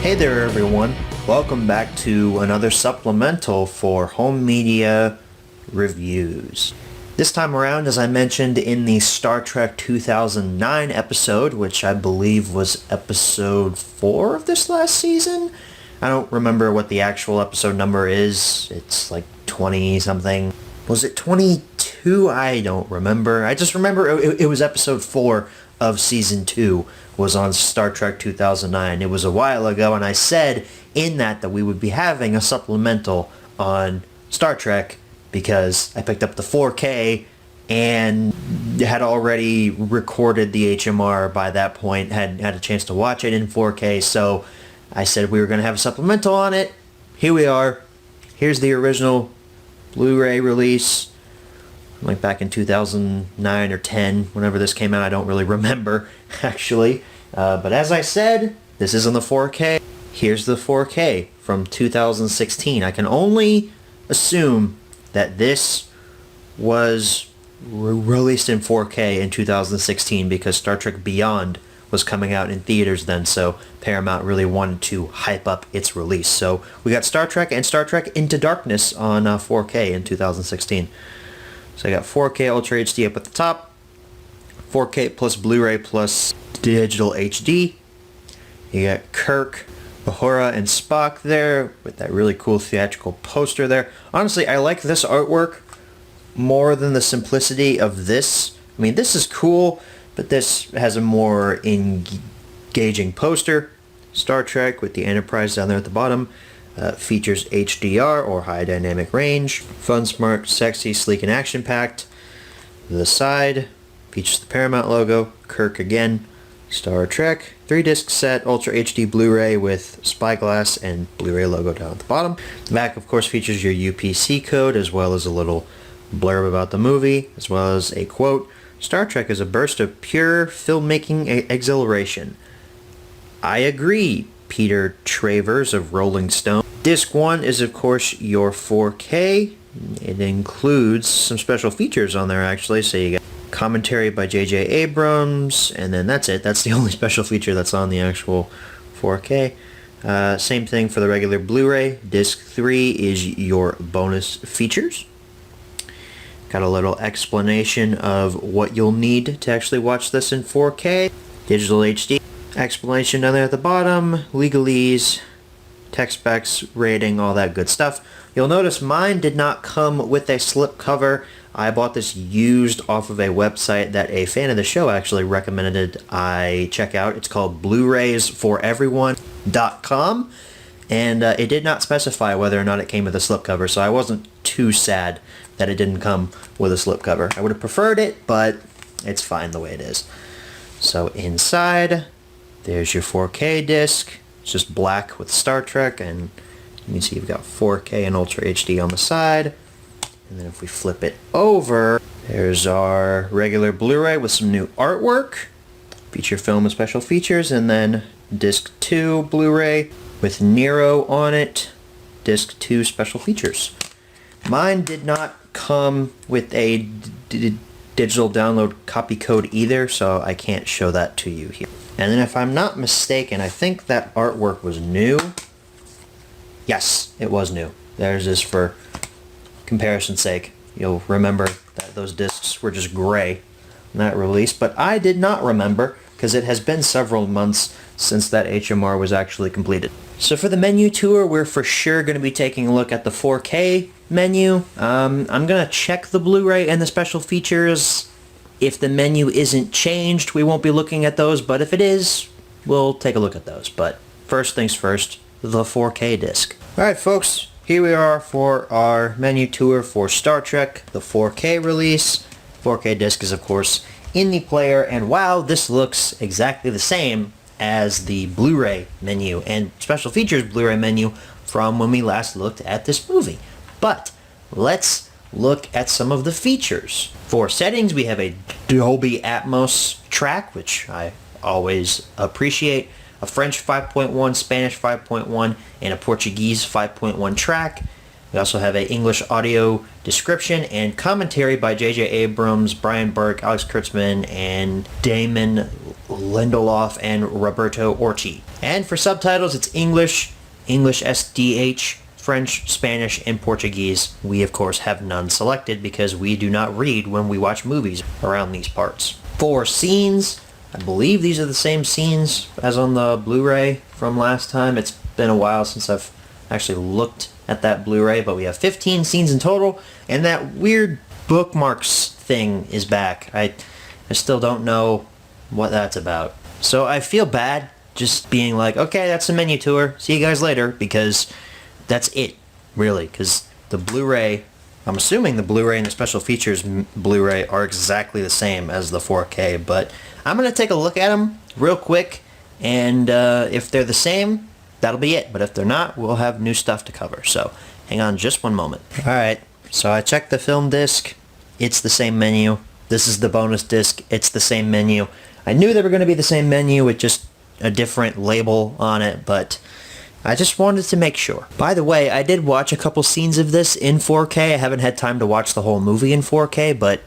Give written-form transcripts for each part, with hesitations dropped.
Hey there everyone, welcome back to another supplemental for home media reviews. This time around, as I mentioned in the Star Trek 2009 episode, which I believe was episode 4 of this last season. I don't remember what the actual episode number is. It's like 20 something. Was it 22? I don't remember. I just remember it was episode 4 of season 2 was on Star Trek 2009. It was a while ago, and I said in that we would be having a supplemental on Star Trek because I picked up the 4K and had already recorded the HMR by that point, had a chance to watch it in 4K, so I said we were going to have a supplemental on it. Here we are. Here's the original Blu-ray release, like back in 2009 or 10, whenever this came out. I don't really remember, actually. But as I said, this isn't the 4K. Here's the 4K from 2016. I can only assume that this was released in 4K in 2016 because Star Trek Beyond was coming out in theaters then, so Paramount really wanted to hype up its release. So we got Star Trek and Star Trek Into Darkness on 4K in 2016. So I got 4K Ultra HD up at the top, 4K plus Blu-ray plus digital HD. You got Kirk, Uhura, and Spock there with that really cool theatrical poster there. Honestly, I like this artwork more than the simplicity of this. I mean, this is cool, but this has a more engaging poster. Star Trek with the Enterprise down there at the bottom. Features HDR or high dynamic range. Fun, smart, sexy, sleek, and action-packed. The side features the Paramount logo. Kirk again. Star Trek. 3-disc set, Ultra HD Blu-ray with Spyglass and Blu-ray logo down at the bottom. The back, of course, features your UPC code as well as a little blurb about the movie, as well as a quote. Star Trek is a burst of pure filmmaking exhilaration. I agree, Peter Travers of Rolling Stone. Disc 1 is, of course, your 4K. It includes some special features on there, actually. So you got commentary by J.J. Abrams, and then that's it. That's the only special feature that's on the actual 4K. Same thing for the regular Blu-ray. Disc 3 is your bonus features. Got a little explanation of what you'll need to actually watch this in 4K. Digital HD. Explanation down there at the bottom. Legalese. Tech specs, rating, all that good stuff. You'll notice mine did not come with a slipcover. I bought this used off of a website that a fan of the show actually recommended I check out. It's called BluRaysForEveryone.com, and it did not specify whether or not it came with a slipcover, so I wasn't too sad that it didn't come with a slipcover. I would have preferred it, but it's fine the way it is. So inside, there's your 4K disc. It's just black with Star Trek, and you can see you've got 4K and Ultra HD on the side. And then if we flip it over, there's our regular Blu-ray with some new artwork, feature film and special features, and then Disc 2 Blu-ray with Nero on it, Disc 2 special features. Mine did not come with a digital download copy code either, so I can't show that to you here. And then if I'm not mistaken, I think that artwork was new. Yes, it was new. There's this for comparison's sake. You'll remember that those discs were just gray in that release, but I did not remember because it has been several months since that HMR was actually completed. So for the menu tour, we're for sure going to be taking a look at the 4K menu. I'm going to check the Blu-ray and the special features. If the menu isn't changed, we won't be looking at those, but if it is, we'll take a look at those. But first things first, the 4K disc. Alright folks, here we are for our menu tour for Star Trek, the 4K release. 4K disc is of course in the player, and wow, this looks exactly the same as the Blu-ray menu and special features Blu-ray menu from when we last looked at this movie. But let's look at some of the features. For settings, we have a Dolby Atmos track, which I always appreciate, a French 5.1, Spanish 5.1, and a Portuguese 5.1 track. We also have an English audio description and commentary by J.J. Abrams, Brian Burke, Alex Kurtzman, and Damon Lindelof and Roberto Orci. And for subtitles, it's English SDH, French, Spanish, and Portuguese. We, of course, have none selected because we do not read when we watch movies around these parts. For scenes, I believe these are the same scenes as on the Blu-ray from last time. It's been a while since I've actually looked at that Blu-ray, but we have 15 scenes in total, and that weird bookmarks thing is back. I still don't know what that's about. So I feel bad just being like, okay, that's the menu tour. See you guys later, because that's it, really, because the Blu-ray, I'm assuming the Blu-ray and the special features Blu-ray are exactly the same as the 4K, but I'm going to take a look at them real quick, and if they're the same, that'll be it. But if they're not, we'll have new stuff to cover. So hang on just one moment. Alright, so I checked the film disc. It's the same menu. This is the bonus disc. It's the same menu. I knew they were going to be the same menu with just a different label on it, but I just wanted to make sure. By the way, I did watch a couple scenes of this in 4K. I haven't had time to watch the whole movie in 4K, but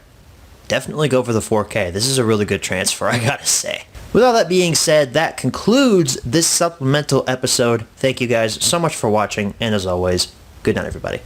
definitely go for the 4K. This is a really good transfer, I gotta say. With all that being said, that concludes this supplemental episode. Thank you guys so much for watching, and as always, good night, everybody.